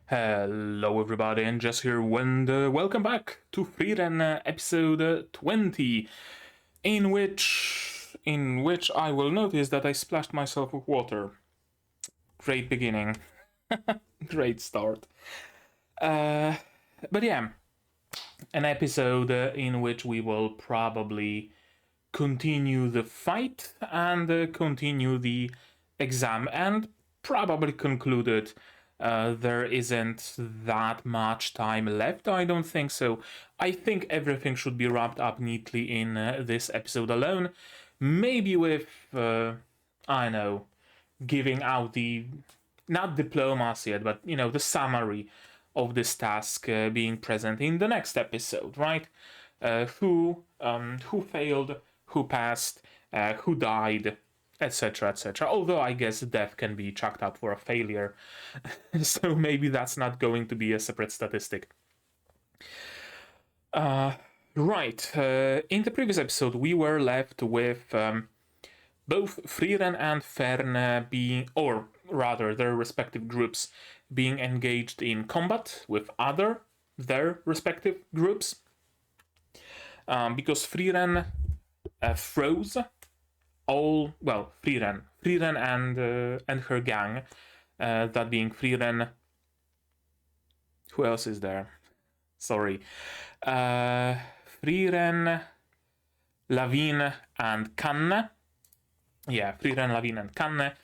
Hello everybody, and Jess here, and welcome back to Frieren episode 20, in which I will notice that I splashed myself with water. Great beginning. Great start. But yeah, an episode in which we will probably continue the fight and continue the exam and probably conclude it. There isn't that much time left, I don't think so. I think everything should be wrapped up neatly in this episode alone. Maybe with, I know, giving out the, not diplomas yet, but, the summary of this task being present in the next episode, right? Who failed, who passed, who died, etc., etc. Although I guess death can be chalked up for a failure, so maybe that's not going to be a separate statistic. Right. In the previous episode, we were left with both Frieren and Fern being, or rather, their respective groups being engaged in combat with their respective groups. Because Frieren froze Frieren and her gang, that being Frieren. Who else is there? Sorry, Frieren, Lavine, and Kanne. Yeah, Frieren, Lavine, and Kanne.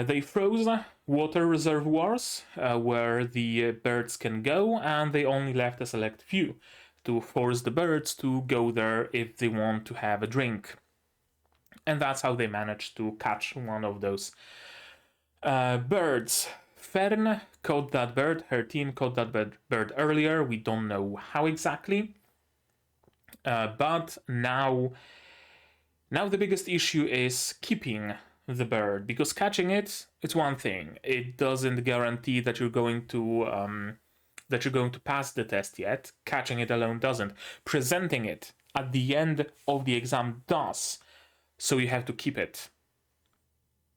They froze water reservoirs where the birds can go, and they only left a select few to force the birds to go there if they want to have a drink. And that's how they managed to catch one of those birds. Fern caught that bird, her team caught that bird earlier, we don't know how exactly. But now the biggest issue is keeping the bird, because catching it's one thing. It doesn't guarantee that you're going to pass the test yet. Catching it alone doesn't. Presenting it at the end of the exam does. So you have to keep it.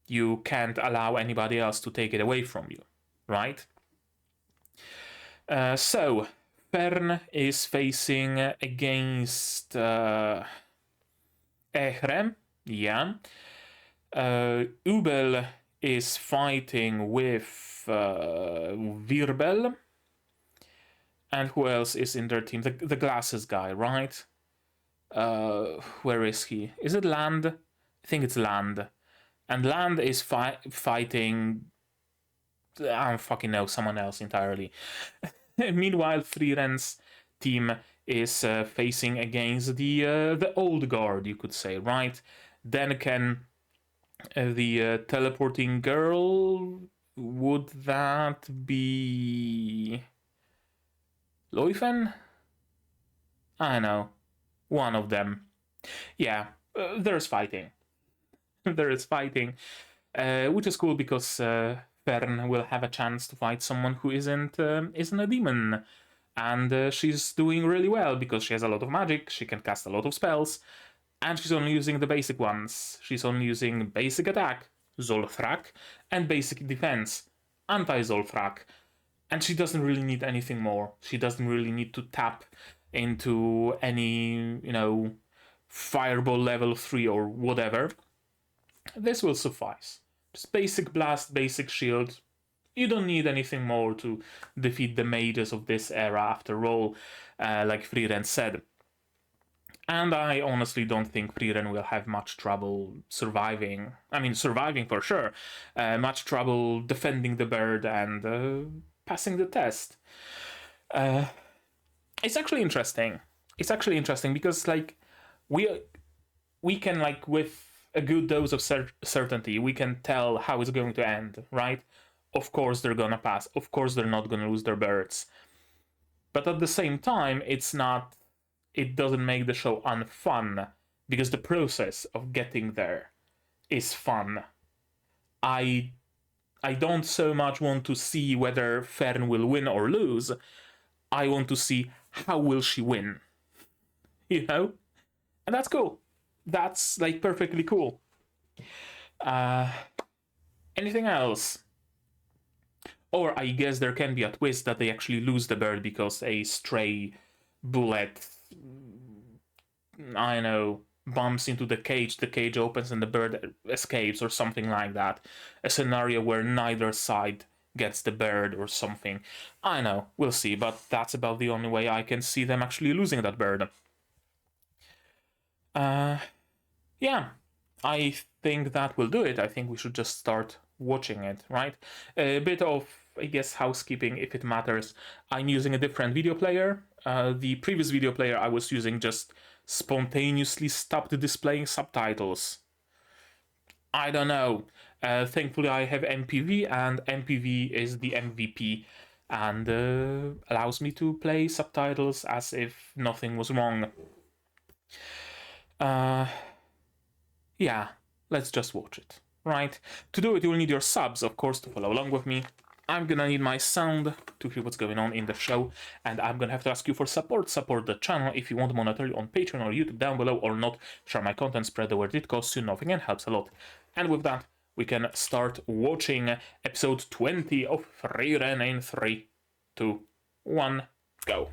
You can't allow anybody else to take it away from you, right? So Fern is facing against Ehrem, yeah. Ubel is fighting with Wirbel. And who else is in their team? The glasses guy, right? Where is he? Is it Land? I think it's Land. And Land is fighting... I don't fucking know, someone else entirely. Meanwhile, Frieren's team is facing against the old guard, you could say, right? Then again, the teleporting girl... Would that be... Loifen? I don't know. One of them. Yeah, there's fighting. There is fighting, which is cool because Fern will have a chance to fight someone who isn't a demon, and she's doing really well because she has a lot of magic, she can cast a lot of spells, and she's only using the basic ones. She's only using basic attack, Zolfrak, and basic defense, anti-Zolfrak, and she doesn't really need anything more. She doesn't really need to tap into any, fireball level 3 or whatever. This will suffice. Just basic blast, basic shield. You don't need anything more to defeat the mages of this era, after all, like Frieren said. And I honestly don't think Frieren will have much trouble surviving. I mean, surviving for sure. Much trouble defending the bird and passing the test. It's actually interesting. It's actually interesting because, like, we can, like, with a good dose of certainty, we can tell how it's going to end, right? Of course they're gonna pass. Of course they're not gonna lose their birds. But at the same time, it doesn't make the show unfun, because the process of getting there is fun. I don't so much want to see whether Fern will win or lose. I want to see how will she win. You know? And that's cool. That's, like, perfectly cool. Anything else? Or I guess there can be a twist that they actually lose the bird because a stray bullet, I don't know, bumps into the cage opens and the bird escapes or something like that. A scenario where neither side gets the bird or something. I know, we'll see, but that's about the only way I can see them actually losing that bird. Yeah, I think that will do it. I think we should just start watching it, right? A bit of, I guess, housekeeping if it matters. I'm using a different video player. The previous video player I was using just spontaneously stopped displaying subtitles. I don't know. Thankfully, I have MPV, and MPV is the MVP and allows me to play subtitles as if nothing was wrong. Yeah, let's just watch it, right? To do it, you'll need your subs, of course, to follow along with me. I'm gonna need my sound to hear what's going on in the show, and I'm gonna have to ask you for support. Support the channel if you want monetarily on Patreon or YouTube down below, or not. Share my content, spread the word, it costs you nothing and helps a lot. And with that, we can start watching episode 20 of Frieren in 3, 2, 1, go.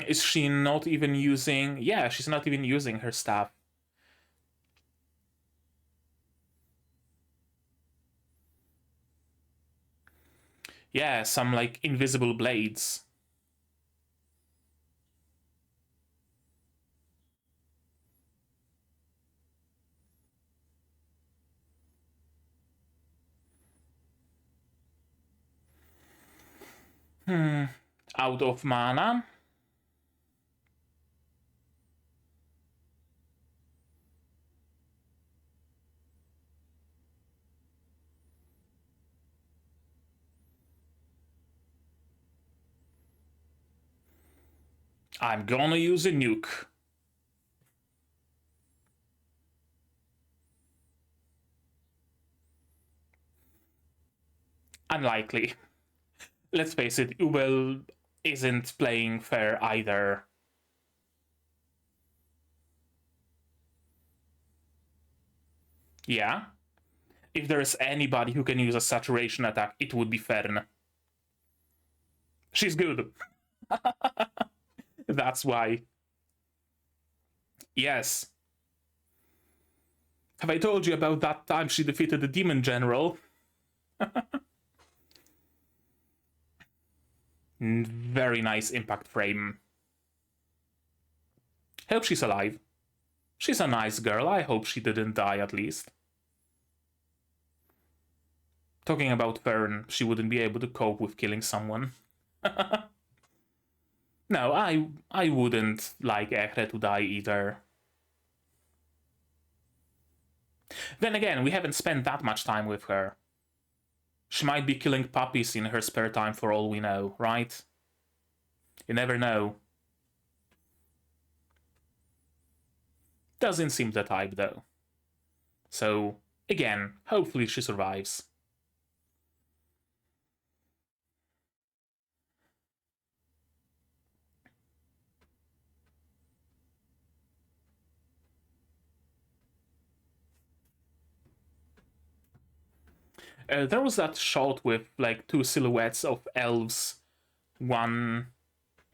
Is she not even using... Yeah, she's not even using her staff. Yeah, some, like, invisible blades. Out of mana. I'm gonna use a nuke. Unlikely. Let's face it, Ubel isn't playing fair either. Yeah? If there's anybody who can use a saturation attack, it would be Fern. She's good. That's why. Yes. Have I told you about that time she defeated the demon general? Very nice impact frame. Hope she's alive. She's a nice girl. I hope she didn't die at least. Talking about Fern, she wouldn't be able to cope with killing someone. No, I wouldn't like Ehre to die either. Then again, we haven't spent that much time with her. She might be killing puppies in her spare time for all we know, right? You never know. Doesn't seem the type, though. So, again, hopefully she survives. There was that shot with, like, two silhouettes of elves, one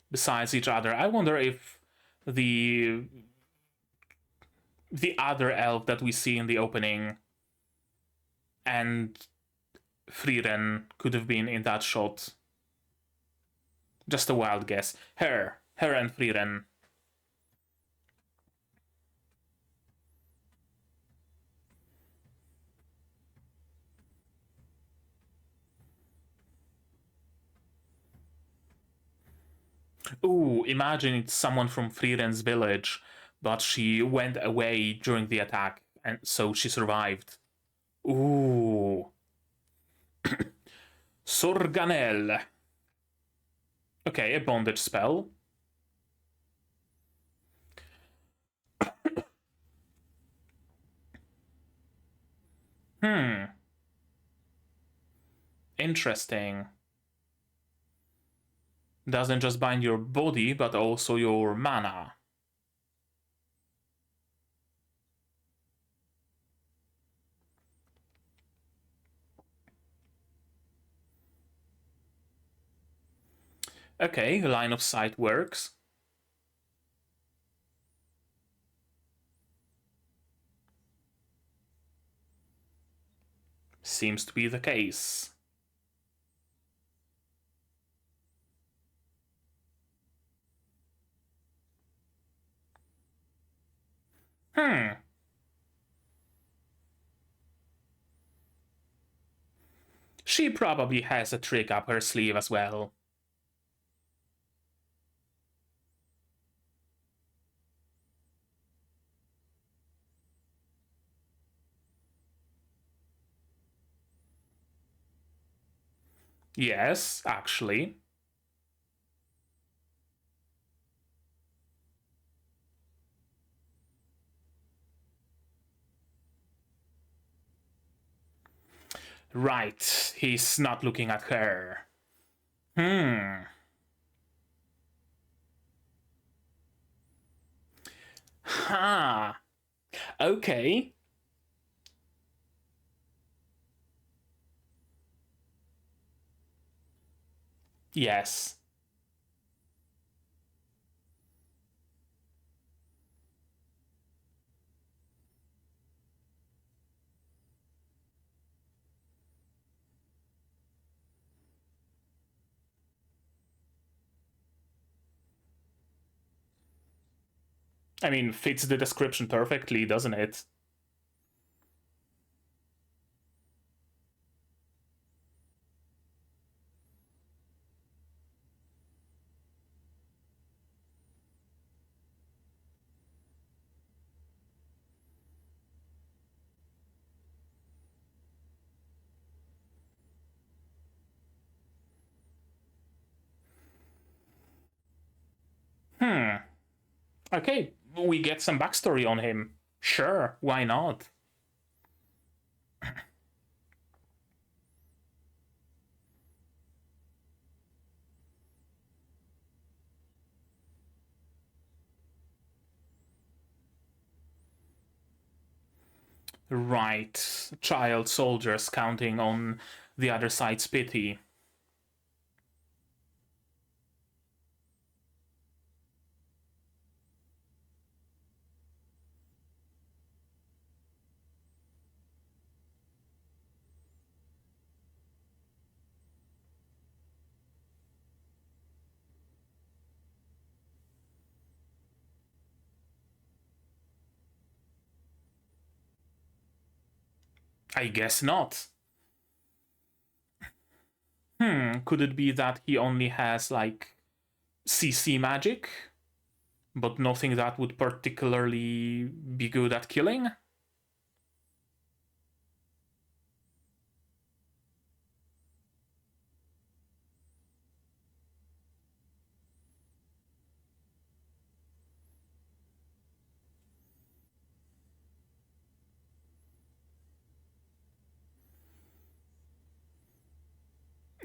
besides each other. I wonder if the other elf that we see in the opening and Frieren could have been in that shot. Just a wild guess. Her and Frieren. Ooh, imagine it's someone from Frieren's village, but she went away during the attack, and so she survived. Ooh. Sorganel. Okay, a bondage spell. Interesting. doesn't just bind your body, but also your mana. Okay, line of sight works. Seems to be the case. She probably has a trick up her sleeve as well. Yes, actually. Right, he's not looking at her. Ha. Okay. Yes. I mean, fits the description perfectly, doesn't it? Okay, we get some backstory on him. Sure, why not? Right, child soldiers counting on the other side's pity. I guess not. Could it be that he only has, like, CC magic? But nothing that would particularly be good at killing?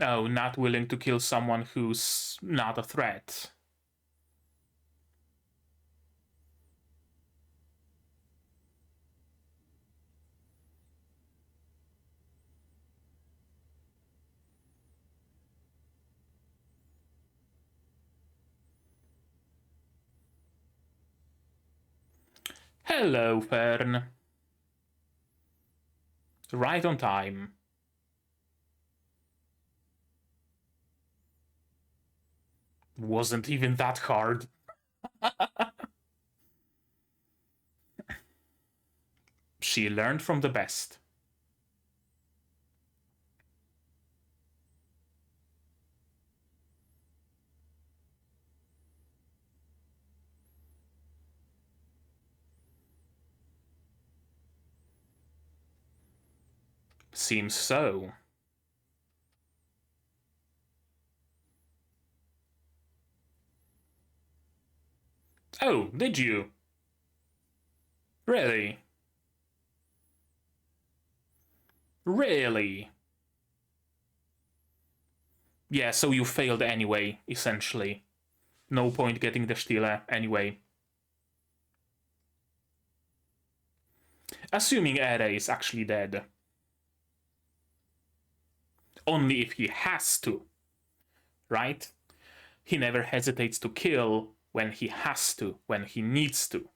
Oh, not willing to kill someone who's not a threat. Hello, Fern. Right on time. Wasn't even that hard. She learned from the best. Seems so. Oh, did you? Really? Really? Yeah, so you failed anyway, essentially. No point getting the Stille anyway. Assuming Ere is actually dead. Only if he has to, right? He never hesitates to kill when he has to, when he needs to.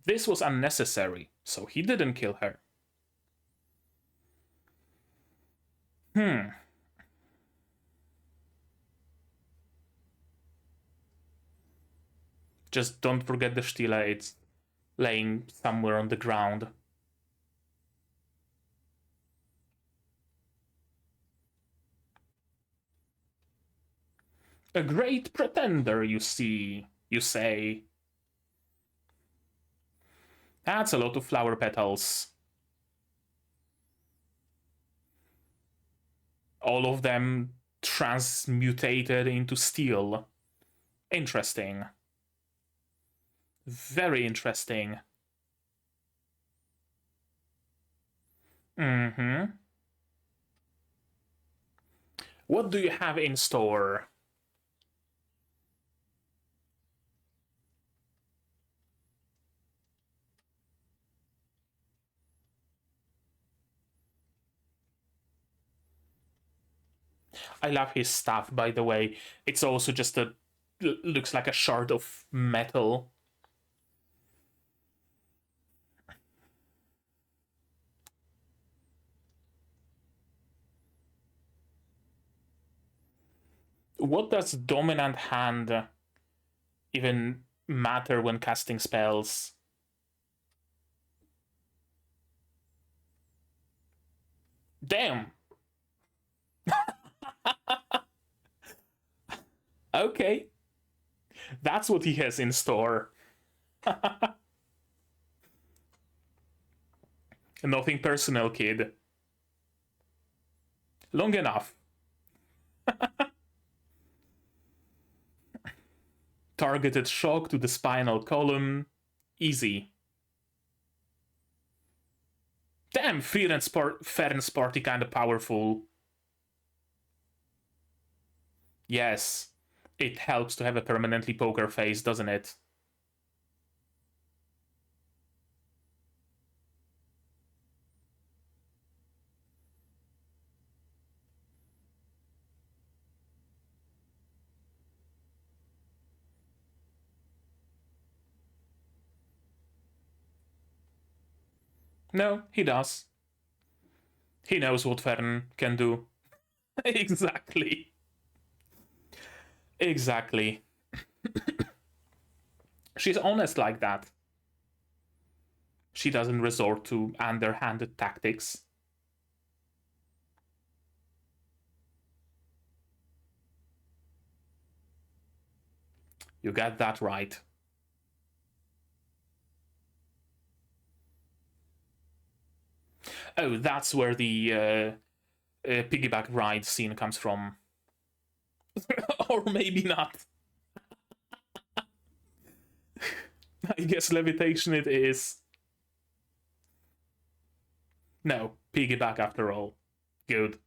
This was unnecessary, so he didn't kill her. Just don't forget the Stille, it's laying somewhere on the ground. A great pretender, you see, you say. That's a lot of flower petals. All of them transmutated into steel. Interesting. Very interesting. What do you have in store? I love his stuff, by the way. It's also just looks like a shard of metal. What does dominant hand even matter when casting spells? Damn. Okay. That's what he has in store. Nothing personal, kid. Long enough. Targeted shock to the spinal column. Easy. Damn, Frieren Party kinda powerful. Yes. It helps to have a permanently poker face, doesn't it? No, he does. He knows what Fern can do. Exactly. Exactly. She's honest like that. She doesn't resort to underhanded tactics. You got that right. Oh, that's where the piggyback ride scene comes from. Or maybe not. I guess levitation it is. No, piggyback after all. Good.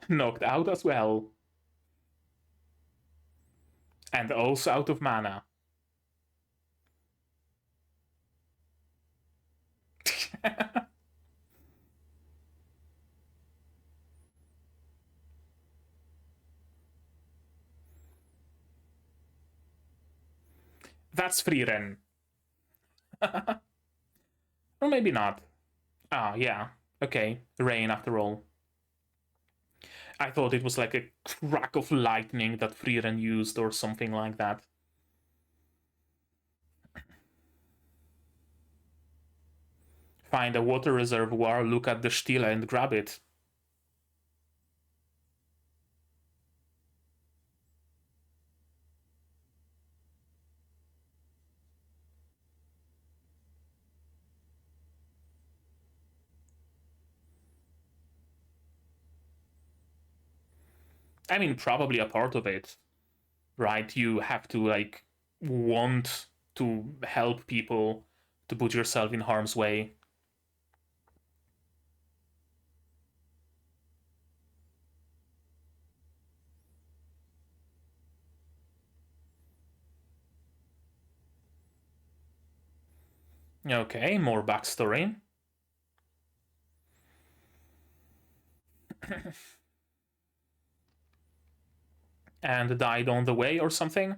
Knocked out as well. And also out of mana. That's Frieren. Or maybe not. Ah, yeah. Okay, rain after all. I thought it was like a crack of lightning that Frieren used or something like that. Find a water reservoir, look at the Stille and grab it. I mean, probably a part of it, right? You have to like want to help people, to put yourself in harm's way. Okay, more backstory. And died on the way or something?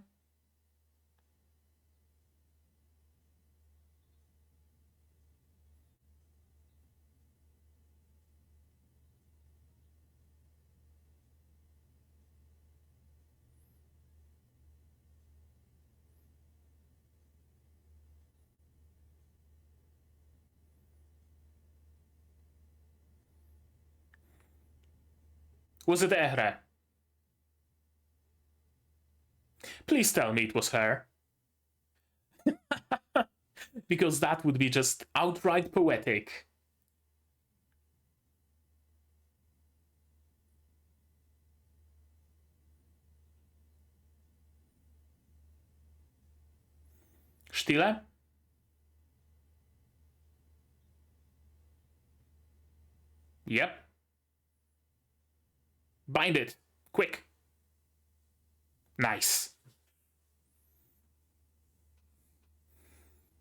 Was it Ehre? Please tell me it was her. Because that would be just outright poetic. Stille? Yep. Bind it. Quick. Nice.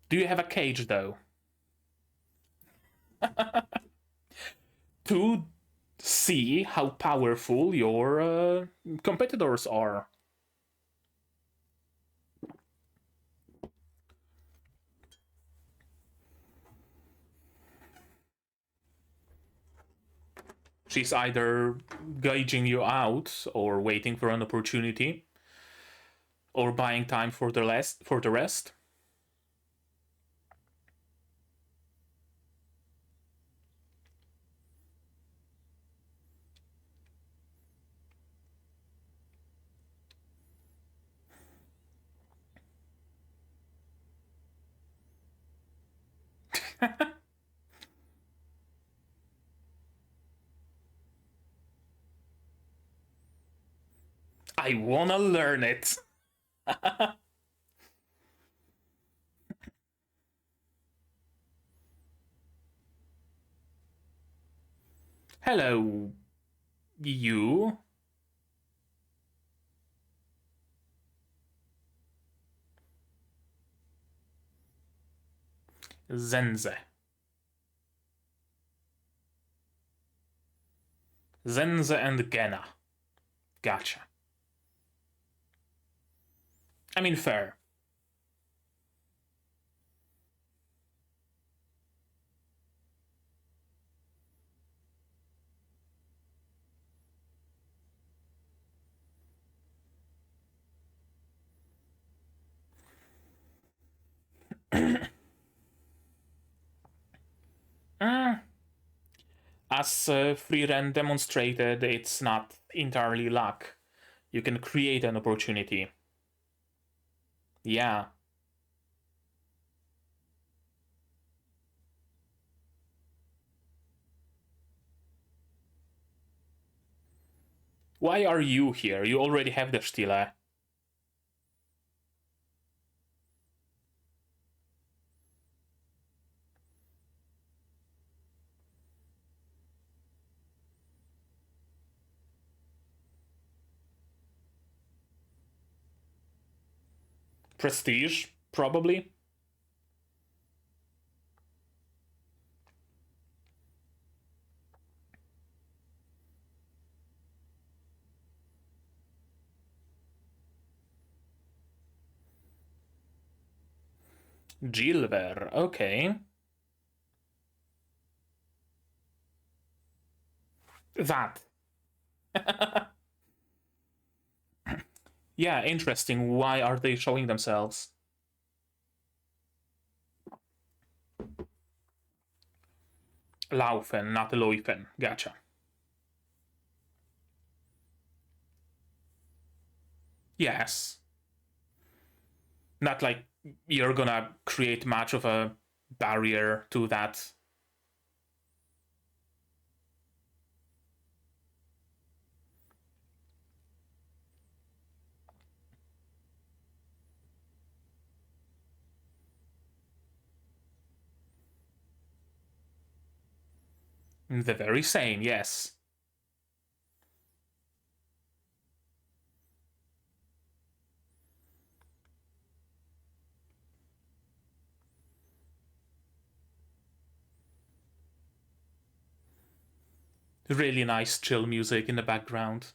Do you have a cage, though? To see how powerful your competitors are. She's either gauging you out or waiting for an opportunity or buying time for the rest. I wanna learn it. Hello, you. Zenze. Zenze and Gena. Gotcha. I mean, fair. As Frieren demonstrated, it's not entirely luck. You can create an opportunity. Yeah. Why are you here? You already have the Stille. Prestige, probably. Gilver, okay. That. Yeah, interesting. Why are they showing themselves? Laufen, not Leufen. Gotcha. Yes. Not like you're gonna create much of a barrier to that. The very same, yes. Really nice chill music in the background.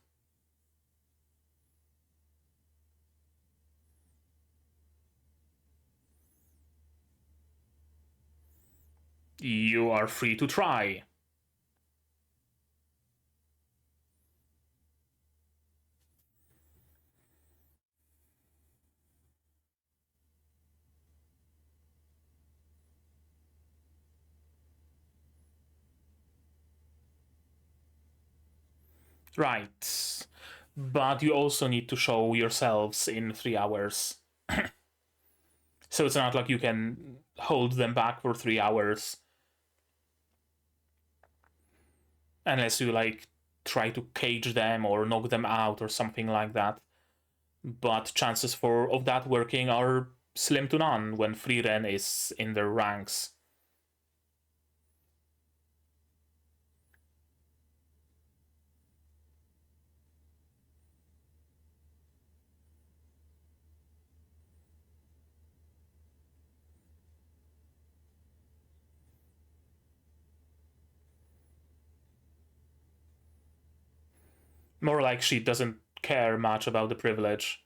You are free to try. Right. But you also need to show yourselves in 3 hours. So it's not like you can hold them back for 3 hours. Unless you, like, try to cage them or knock them out or something like that. But chances of that working are slim to none when Frieren is in their ranks. More like she doesn't care much about the privilege.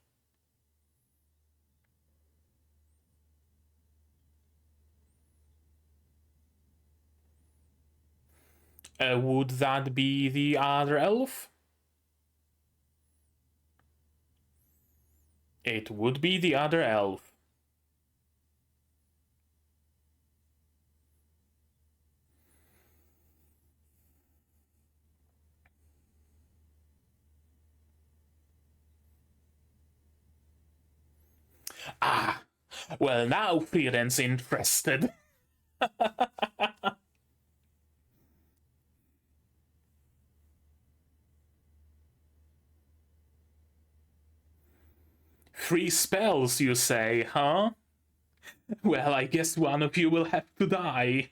Would that be the other elf? It would be the other elf. Ah, well, now Frieren's interested. Free spells, you say, huh? Well, I guess one of you will have to die.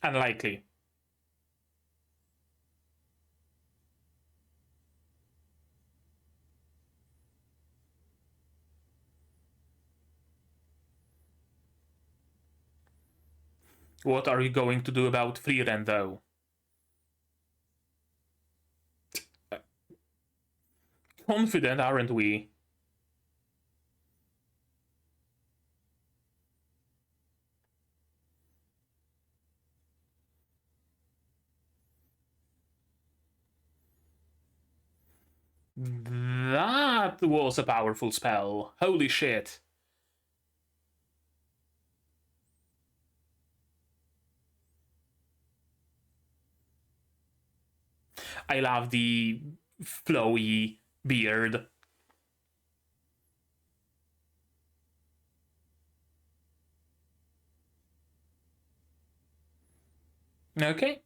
Unlikely. What are you going to do about Frieren, though? Confident, aren't we? That was a powerful spell. Holy shit. I love the flowy beard. Okay.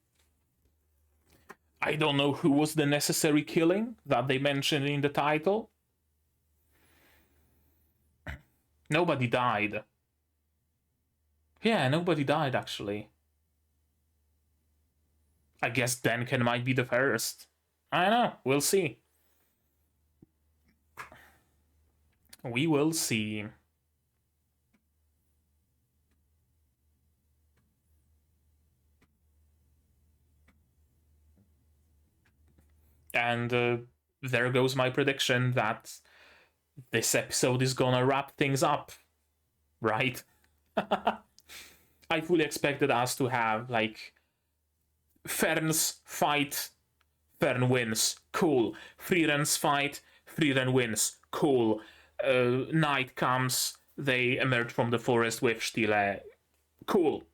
I don't know who was the necessary killing that they mentioned in the title. Nobody died. Yeah, nobody died, actually. I guess Denken might be the first. I don't know. We'll see. We will see. And there goes my prediction that this episode is gonna wrap things up, right? I fully expected us to have, like, Fern's fight, Fern wins, cool. Frieren's fight, Frieren wins, cool. night comes, they emerge from the forest with Stile. Cool.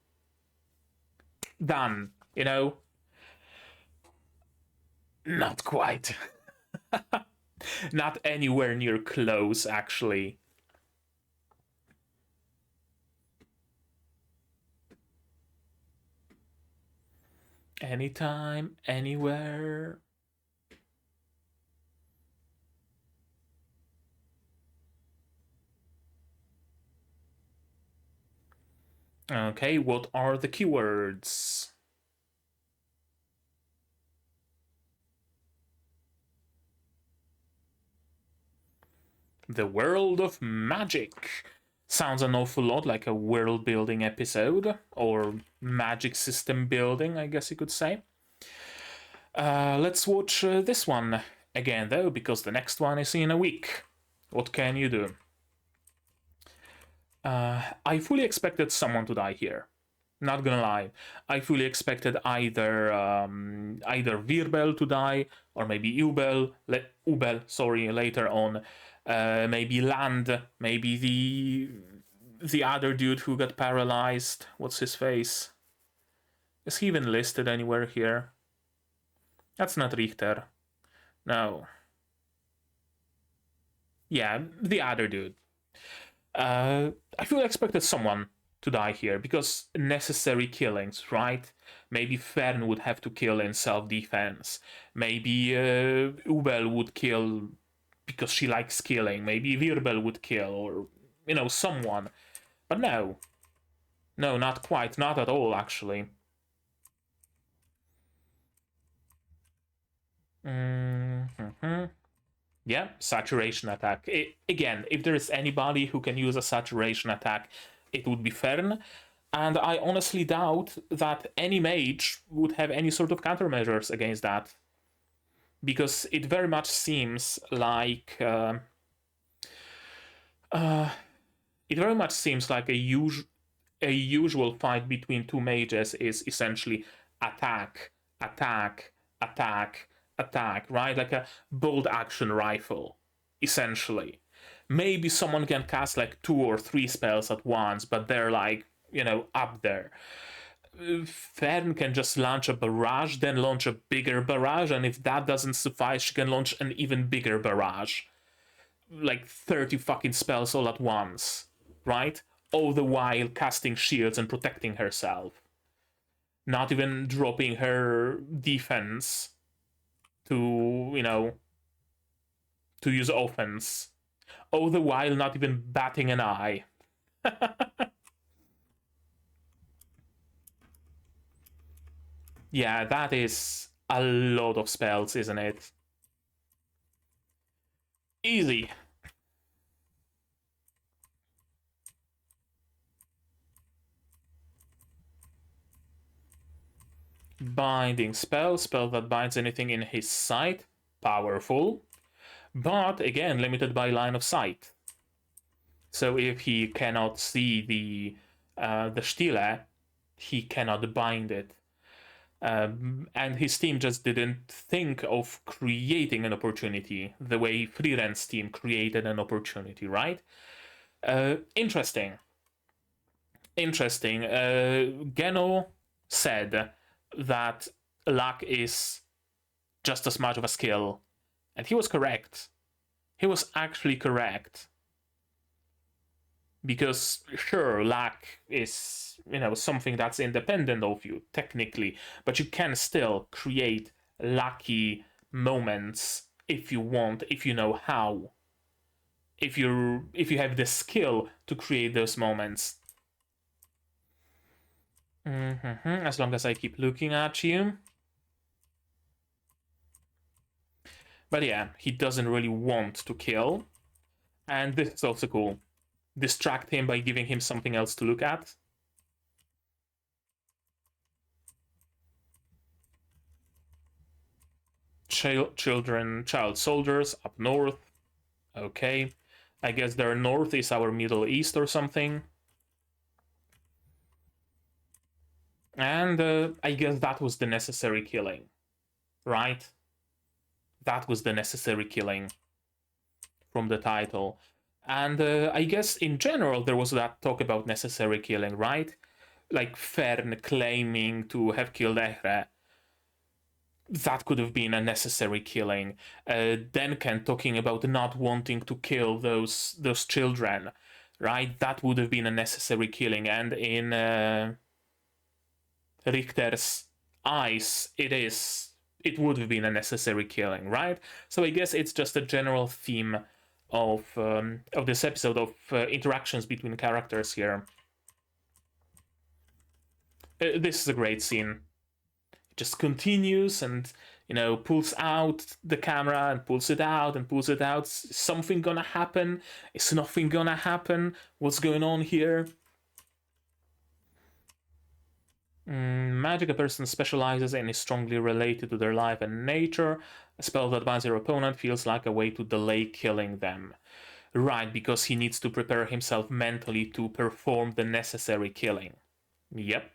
Done, you know? Not quite. Not anywhere near close, actually. Anytime, anywhere. Okay, what are the keywords? The world of magic. Sounds an awful lot like a world building episode, or magic system building, I guess you could say. Let's watch this one again, though, because the next one is in a week. What can you do? I fully expected someone to die here. Not gonna lie, I fully expected either Virbel to die, or maybe Ubel, later on. Maybe Land, maybe the other dude who got paralyzed. What's his face? Is he even listed anywhere here? That's not Richter. No. Yeah, the other dude. I fully expected someone to die here, because necessary killings, right? Maybe Fern would have to kill in self-defense. Maybe Ubel would kill because she likes killing. Maybe Virbel would kill, or, you know, someone. But no. No, not quite. Not at all, actually. Yeah, saturation attack. Again, if there is anybody who can use a saturation attack, it would be Fern. And I honestly doubt that any mage would have any sort of countermeasures against that. Because it very much seems like a usual fight between two mages is essentially attack, attack, attack, attack, right? Like a bolt action rifle, essentially. Maybe someone can cast like 2 or 3 spells at once, but they're like, you know, up there. Fern can just launch a barrage, then launch a bigger barrage, and if that doesn't suffice, she can launch an even bigger barrage. Like 30 fucking spells all at once, right? All the while casting shields and protecting herself. Not even dropping her defense to, you know, to use offense. All the while not even batting an eye. Yeah, that is a lot of spells, isn't it? Easy. Binding spell that binds anything in his sight. Powerful. But again, limited by line of sight. So if he cannot see the Stile, he cannot bind it. And his team just didn't think of creating an opportunity the way Frieren's team created an opportunity, right? Interesting. Geno said that luck is just as much of a skill, and he was correct. He was actually correct. Because sure, luck is, you know, something that's independent of you technically, but you can still create lucky moments if you want, if you know how. If you have the skill to create those moments. As long as I keep looking at you. But yeah, he doesn't really want to kill. And this is also cool. Distract him by giving him something else to look at. Child soldiers up north. Okay. I guess their north is our Middle East or something. And I guess that was the necessary killing. Right? That was the necessary killing from the title. And I guess in general there was that talk about necessary killing, right? Like Fern claiming to have killed Ehre. That could have been a necessary killing. Denken talking about not wanting to kill those children, right? That would have been a necessary killing. And in Richter's eyes, it would have been a necessary killing, right? So I guess it's just a general theme of this episode of interactions between characters here. This is a great scene. It just continues and, you know, pulls out the camera and pulls it out and pulls it out. Is something gonna happen? Is nothing gonna happen? What's going on here? Magic a person specializes in is strongly related to their life and nature. A spell that binds your opponent feels like a way to delay killing them. Right, because he needs to prepare himself mentally to perform the necessary killing. Yep.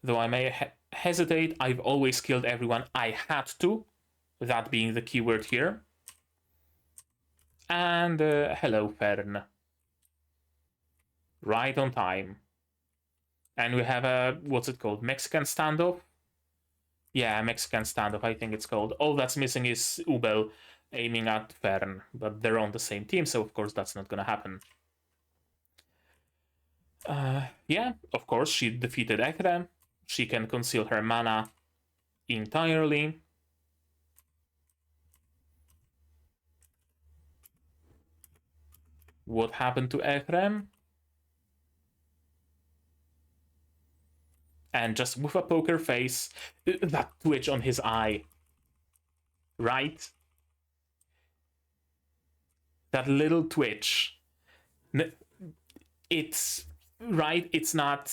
Though I may hesitate, I've always killed everyone I had to, that being the keyword here. And hello, Fern. Right on time. And we have a, what's it called, Mexican standoff? Yeah, Mexican standoff, I think it's called. All that's missing is Ubel aiming at Fern, but they're on the same team, so of course that's not gonna happen. Yeah, of course, she defeated Ekre. She can conceal her mana entirely. What happened to Ekre? And just with a poker face, that twitch on his eye, right? That little twitch. It's right, it's not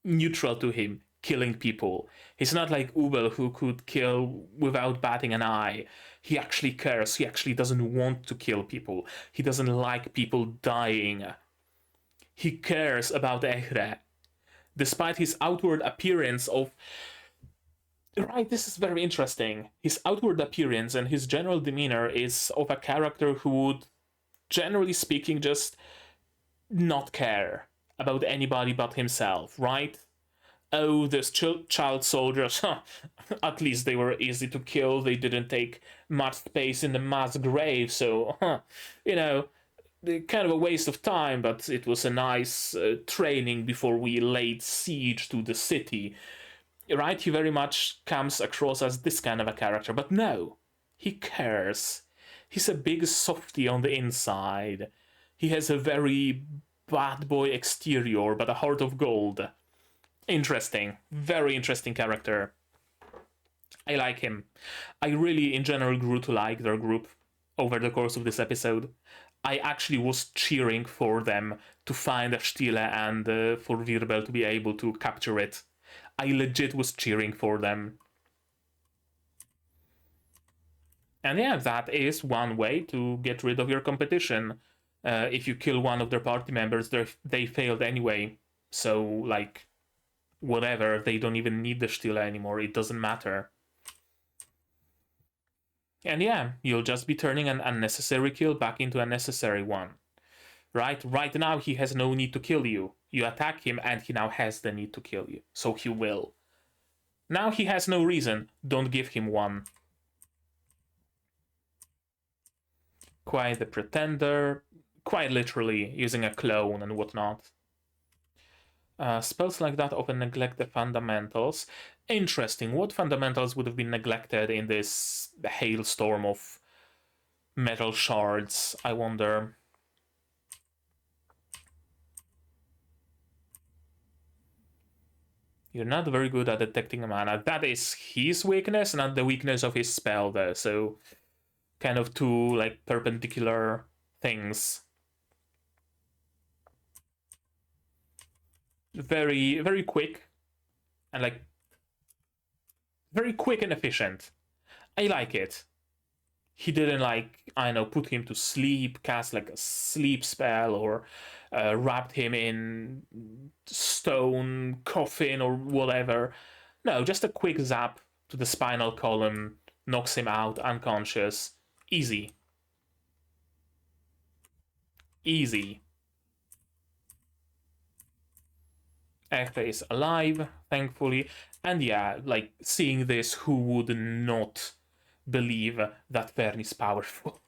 neutral to him killing people. He's not like Ubel who could kill without batting an eye. He actually cares. He actually doesn't want to kill people. He doesn't like people dying. He cares about Ehre. Despite his outward appearance of... Right, this is very interesting. His outward appearance and his general demeanor is of a character who would, generally speaking, just not care about anybody but himself, right? Oh, those child soldiers, at least they were easy to kill, they didn't take much space in the mass grave, so, you know, kind of a waste of time, but it was a nice training before we laid siege to the city. Right, he very much comes across as this kind of a character, but no, he cares. He's a big softy on the inside. He has a very bad boy exterior, but a heart of gold. Interesting. Very interesting character. I like him. I really, in general, grew to like their group over the course of this episode. I actually was cheering for them to find a Stile and for Wirbel to be able to capture it. I legit was cheering for them. And yeah, that is one way to get rid of your competition. If you kill one of their party members, they failed anyway. So, like, whatever, they don't even need the Stile anymore, it doesn't matter. And yeah, you'll just be turning an unnecessary kill back into a necessary one. Right now he has no need to kill you. You attack him and he now has the need to kill you. So he will. Now he has no reason. Don't give him one. Quite the pretender. Quite literally, using a clone and whatnot. Spells like that often neglect the fundamentals. Interesting. What fundamentals would have been neglected in this hailstorm of metal shards, I wonder? You're not very good at detecting mana. That is his weakness, not the weakness of his spell there. So, kind of two, like, perpendicular things. Very, very quick. And, like, very quick and efficient. I like it. He didn't, like, I don't know, put him to sleep, cast, like, a sleep spell, or wrapped him in stone, coffin, or whatever. No, just a quick zap to the spinal column, knocks him out, unconscious. Easy. Easy. Ekta is alive, thankfully. And yeah, like, seeing this, who would not believe that Fern is powerful?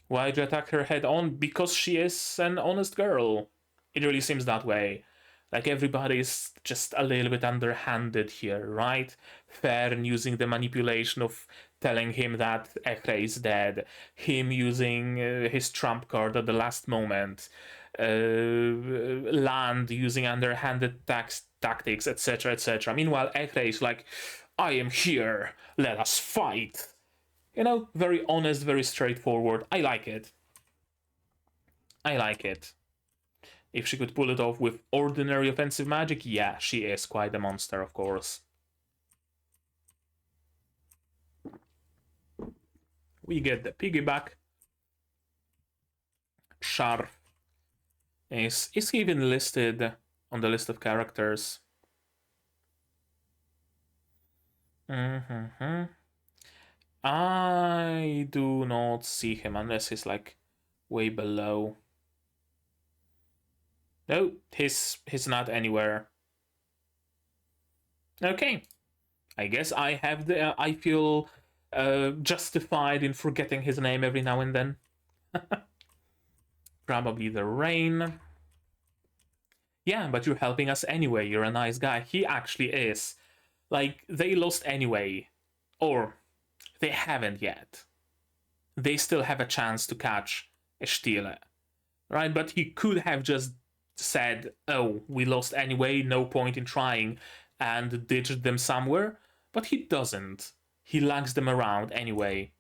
Why'd you attack her head on? Because she is an honest girl. It really seems that way. Like, everybody's just a little bit underhanded here, right? Fern using the manipulation of telling him that Ekre is dead, him using his trump card at the last moment, Land using underhanded tactics, etc., etc. Meanwhile, Ekre is like, I am here, let us fight. You know, very honest, very straightforward. I like it. I like it. If she could pull it off with ordinary offensive magic, yeah, she is quite a monster, of course. We get the piggyback. Sharp is he even listed on the list of characters? I do not see him unless he's like way below. No, he's not anywhere. Okay, I guess I have the I feel justified in forgetting his name every now and then. Probably the rain. Yeah, but you're helping us anyway. You're a nice guy. He actually is. Like, they lost anyway. Or they haven't yet. They still have a chance to catch Estile. Right? But he could have just said, oh, we lost anyway, no point in trying, and ditched them somewhere. But he doesn't. He lugs them around anyway.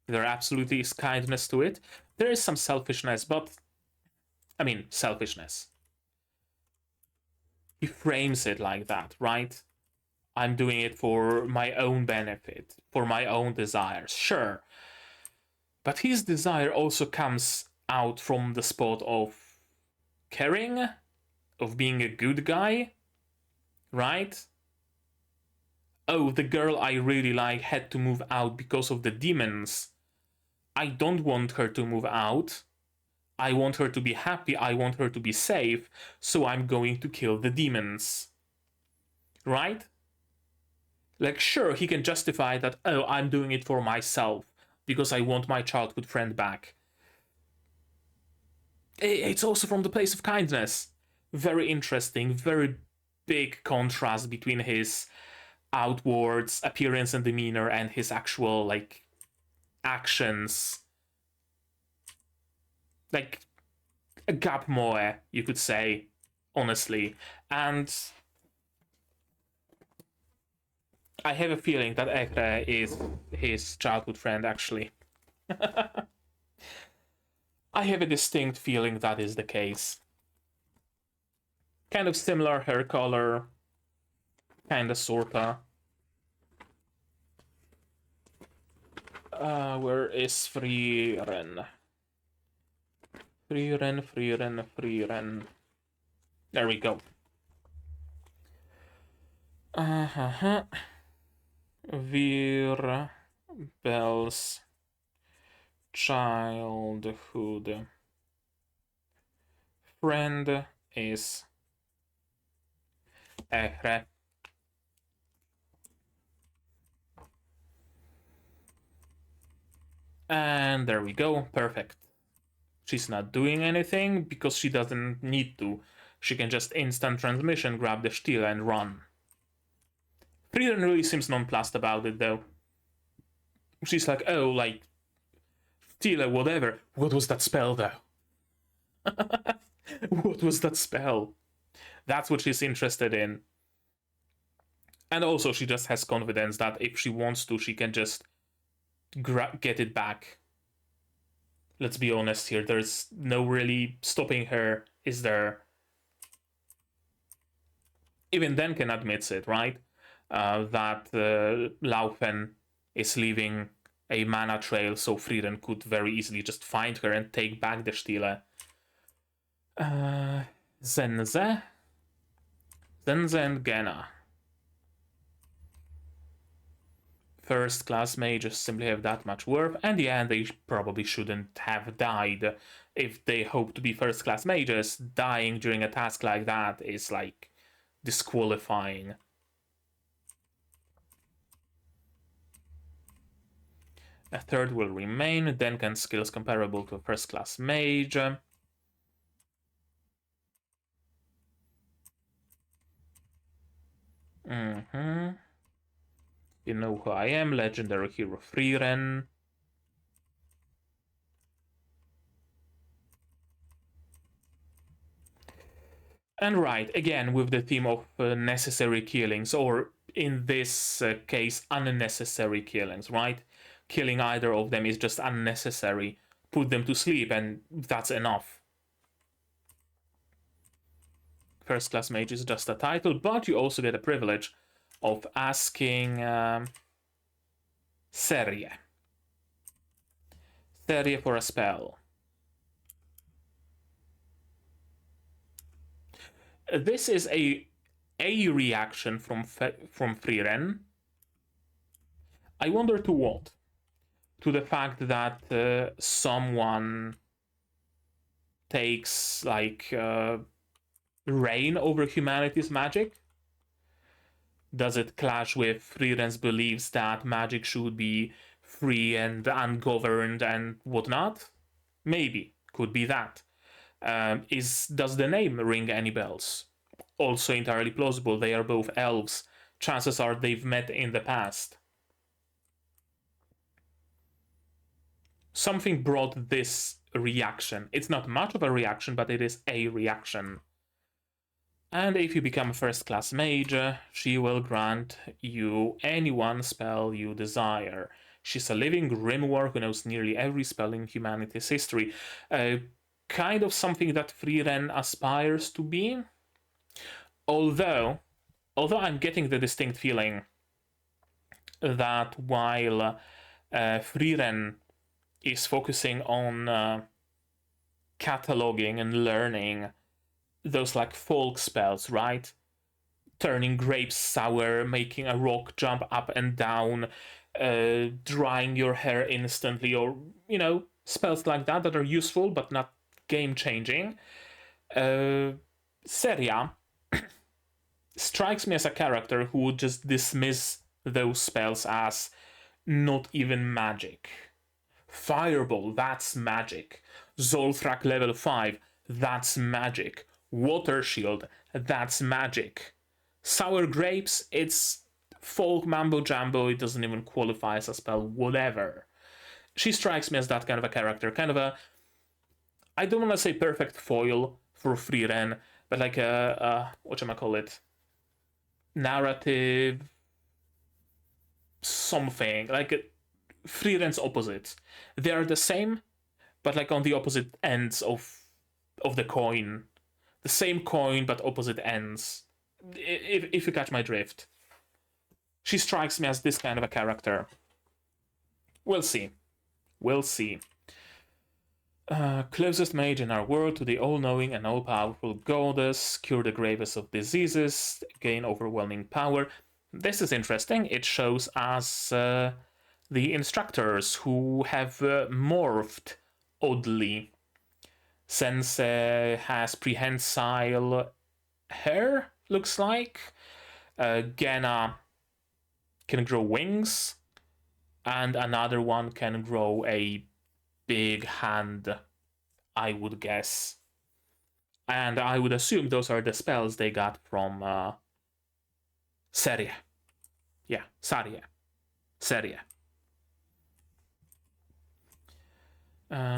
There absolutely is kindness to it. There is some selfishness, but... I mean, selfishness. He frames it like that, right? I'm doing it for my own benefit, for my own desires, sure. But his desire also comes out from the spot of caring, of being a good guy, right? Oh, the girl I really like had to move out because of the demons. I don't want her to move out. I want her to be happy, I want her to be safe, so I'm going to kill the demons. Right? Like, sure, he can justify that, oh, I'm doing it for myself, because I want my childhood friend back. It's also from the place of kindness. Very interesting, very big contrast between his outwards appearance and demeanor and his actual, like, actions. Like, a gap moe, you could say, honestly. And I have a feeling that Ekre is his childhood friend, actually. I have a distinct feeling that is the case. Kind of similar hair color. Kinda, sorta. Where is Frieren? Frieren. There we go. Vir Bell's childhood friend is Ekre. And there we go, perfect. She's not doing anything because she doesn't need to. She can just instant transmission, grab the steel and run. Frieren really seems nonplussed about it though. She's like, oh, like, steel, whatever. What was that spell though? What was that spell? That's what she's interested in. And also she just has confidence that if she wants to, she can just get it back. Let's be honest here, there's no really stopping her, is there? Even Denken admits it, right? That Laufen is leaving a mana trail, so Frieren could very easily just find her and take back the Stile. Zenze and Gena. First class mages simply have that much worth, and yeah, they probably shouldn't have died. If they hope to be first class mages, dying during a task like that is like disqualifying. A third will remain, then can skills comparable to a first class mage. You know who I am, legendary hero Frieren. And right, again, with the theme of necessary killings, or in this case, unnecessary killings, right? Killing either of them is just unnecessary. Put them to sleep, and that's enough. First class mage is just a title, but you also get a privilege of asking Serie for a spell. This is a reaction from Frieren. I wonder to what? To the fact that someone takes like reign over humanity's magic? Does it clash with Frieren's beliefs that magic should be free and ungoverned and whatnot? Maybe. Could be that. Does the name ring any bells? Also entirely plausible. They are both elves. Chances are they've met in the past. Something brought this reaction. It's not much of a reaction, but it is a reaction. And if you become a first-class mage, she will grant you any one spell you desire. She's a living grimoire who knows nearly every spell in humanity's history. Kind of something that Frieren aspires to be. Although I'm getting the distinct feeling that while Frieren is focusing on cataloging and learning those like folk spells, right? Turning grapes sour, making a rock jump up and down, drying your hair instantly, or, you know, spells like that that are useful but not game-changing. Seria strikes me as a character who would just dismiss those spells as not even magic. Fireball, that's magic. Zolthrak level 5, that's magic. Water shield, that's magic. Sour grapes, it's folk mambo jambo, it doesn't even qualify as a spell, whatever. She strikes me as that kind of a character, kind of a, I don't want to say perfect foil for Frieren, but like a whatchamacallit, narrative something, like Frieren's opposite. They are the same, but like on the opposite ends of the coin. The same coin, but opposite ends. If you catch my drift. She strikes me as this kind of a character. We'll see. We'll see. Closest mage in our world to the all-knowing and all-powerful goddess, cure the gravest of diseases, gain overwhelming power. This is interesting. It shows us the instructors who have morphed oddly. Sensei has prehensile hair, looks like. Genna can grow wings. And another one can grow a big hand, I would guess. And I would assume those are the spells they got from Serie. Yeah, Serie.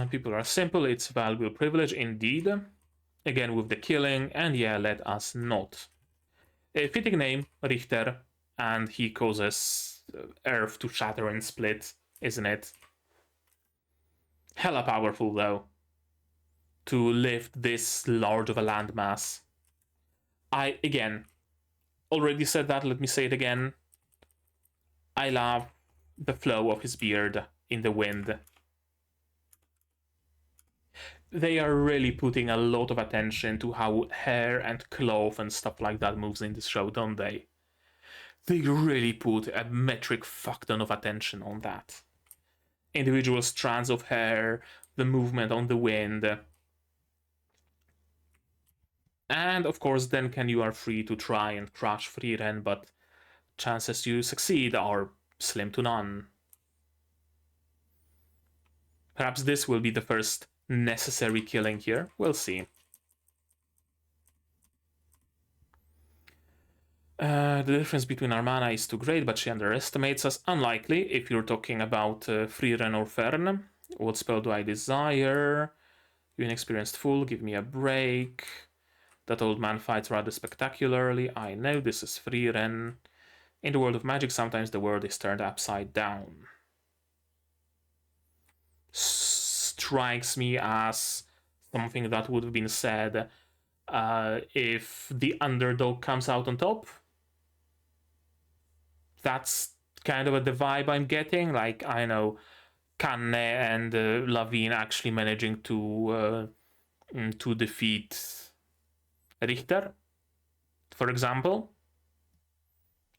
People are simple, it's valuable privilege indeed. Again with the killing, and yeah, let us not. A fitting name, Richter, and he causes earth to shatter and split, isn't it? Hella powerful though, to lift this large of a landmass. I, again, already said that, let me say it again. I love the flow of his beard in the wind. They are really putting a lot of attention to how hair and cloth and stuff like that moves in this show, don't they? They really put a metric fuck ton of attention on that. Individual strands of hair, the movement on the wind. And of course, then you are free to try and crush Frieren, but chances you succeed are slim to none. Perhaps this will be the first necessary killing here. We'll see. The difference between our mana is too great, but she underestimates us. Unlikely, if you're talking about Frieren or Fern. What spell do I desire? You inexperienced fool, give me a break. That old man fights rather spectacularly. I know this is Frieren. In the world of magic, sometimes the world is turned upside down. Strikes me as something that would have been said if the underdog comes out on top. That's kind of the vibe I'm getting. Like, I know Kanne and Lavine actually managing to defeat Richter, for example.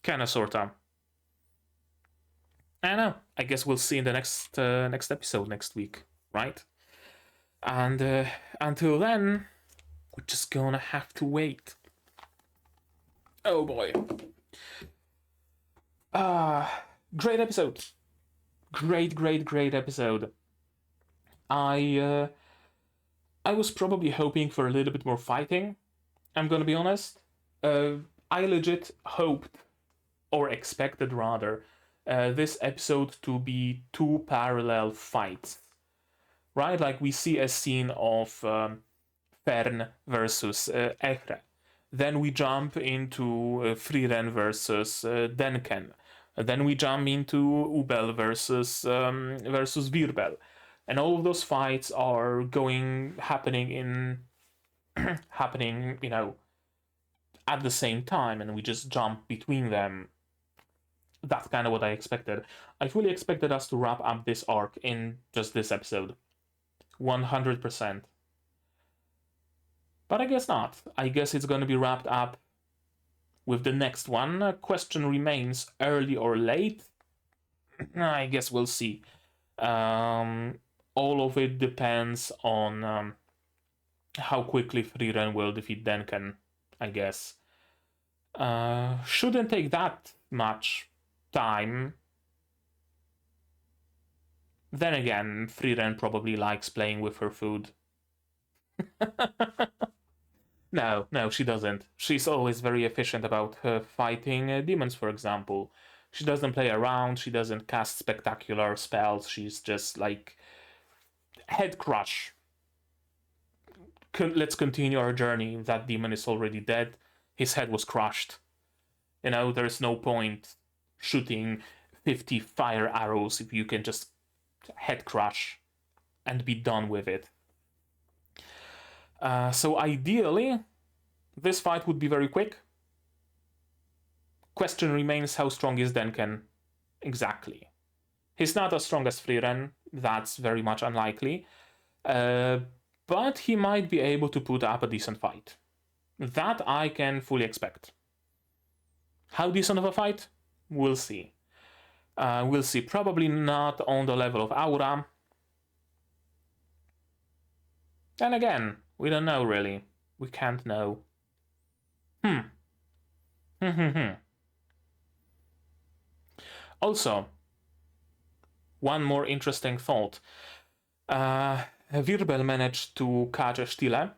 Kinda sorta. I don't know. I guess we'll see in the next episode next week, right? And until then, we're just gonna have to wait. Oh boy. Great episode. Great episode. I was probably hoping for a little bit more fighting. I'm gonna be honest. I legit hoped, or expected rather, this episode to be two parallel fights. Right? Like we see a scene of Fern versus Ehre. Then we jump into Frieren versus Denken. Then we jump into Ubel versus Virbel. And all of those fights are happening, you know, at the same time, and we just jump between them. That's kind of what I expected. I fully expected us to wrap up this arc in just this episode. 100%. But I guess not. I guess it's going to be wrapped up with the next one. Question remains, early or late? I guess we'll see. All of it depends on how quickly Frieren will defeat Denken, I guess. Shouldn't take that much time. Then again, Frieren probably likes playing with her food. No, she doesn't. She's always very efficient about her fighting demons, for example. She doesn't play around, she doesn't cast spectacular spells, she's just like, head crush. Let's continue our journey. That demon is already dead. His head was crushed. You know, there's no point shooting 50 fire arrows if you can just head crush and be done with it. So ideally, this fight would be very quick. Question remains, how strong is Denken exactly? He's not as strong as Frieren, that's very much unlikely. But he might be able to put up a decent fight. That I can fully expect. How decent of a fight? We'll see. We'll see. Probably not on the level of Aura. And again, we don't know really. We can't know. Also, one more interesting thought. Virbel managed to catch a Stile.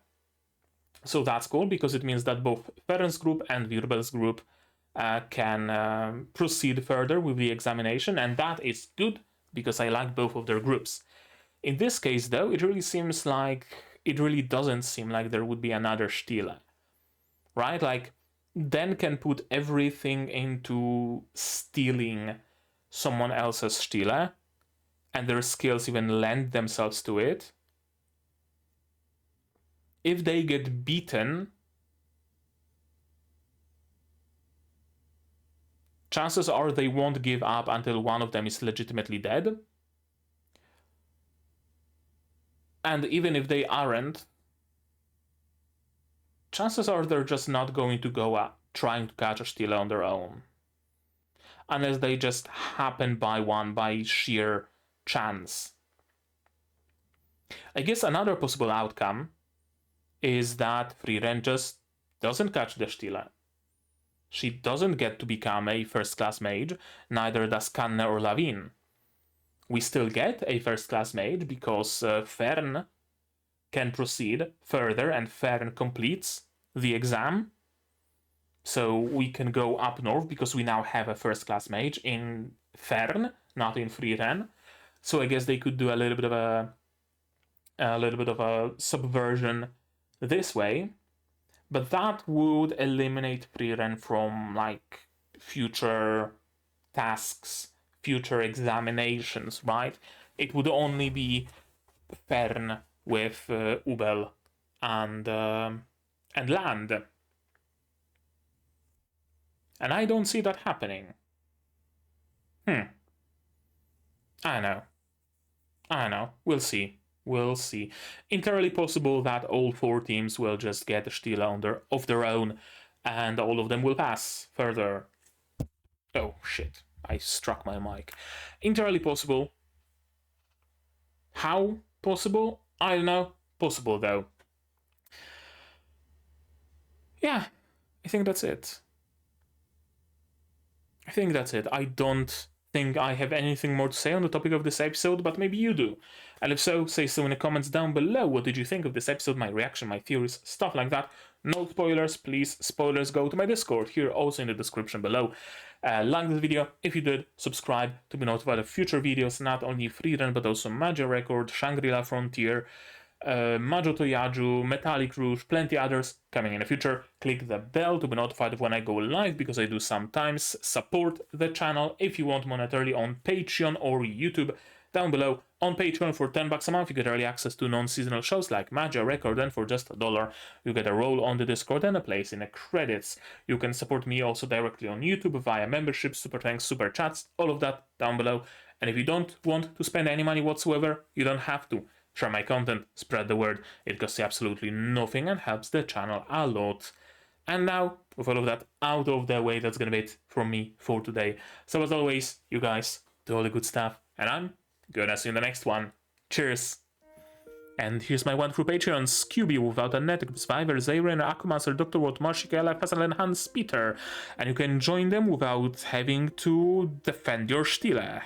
So that's cool, because it means that both Feren's group and Virbel's group can proceed further with the examination, and that is good, because I like both of their groups. In this case, though, it really doesn't seem like there would be another Stile. Right? Like, Den can put everything into stealing someone else's Stile, and their skills even lend themselves to it. If they get beaten, chances are they won't give up until one of them is legitimately dead. And even if they aren't, chances are they're just not going to go up trying to catch a Stile on their own. unless they just happen by sheer chance. I guess another possible outcome is that Frieren just doesn't catch the Stille. She doesn't get to become a first-class mage, neither does Kanne or Lavin. We still get a first-class mage because Fern can proceed further and Fern completes the exam. So we can go up north because we now have a first-class mage in Fern, not in Frieren. So I guess they could do a little bit of a subversion this way, but that would eliminate Frieren from like future tasks, future examinations, right? It would only be Fern with Ubel and Land. And I don't see that happening. I know. We'll see. Entirely possible that all 4 teams will just get Stille of their own, and all of them will pass further. Oh shit, I struck my mic. Entirely possible. How possible? I don't know. Possible though. Yeah, I think that's it. I don't think I have anything more to say on the topic of this episode, but maybe you do. And if so, say so in the comments down below. What did you think of this episode, my reaction, my theories, stuff like that. No spoilers, please. Spoilers, go to my Discord, here also in the description below. Like this video if you did, subscribe to be notified of future videos, not only Frieren but also Mage Record, Shangri-La Frontier, Majo Toyaju, Metallic Rouge, plenty others coming in the future. Click the bell to be notified of when I go live, because I do sometimes. Support the channel if you want monetarily on Patreon or YouTube. Down below, on Patreon for $10 a month, you get early access to non-seasonal shows like Mage Record, and for just $1, you get a role on the Discord and a place in the credits. You can support me also directly on YouTube via memberships, super thanks, super chats, all of that down below. And if you don't want to spend any money whatsoever, you don't have to. Share my content, spread the word, it costs you absolutely nothing and helps the channel a lot. And now, with all of that out of the way, that's gonna be it from me for today. So as always, you guys do all the good stuff, and I'm gonna see you in the next one. Cheers! And here's my wonderful Patreons: QB Without a Net, Survivor, Zayren, Akumaster, Dr. Watt, Marshikela, Fassel, and Hans Peter. And you can join them without having to defend your Stille.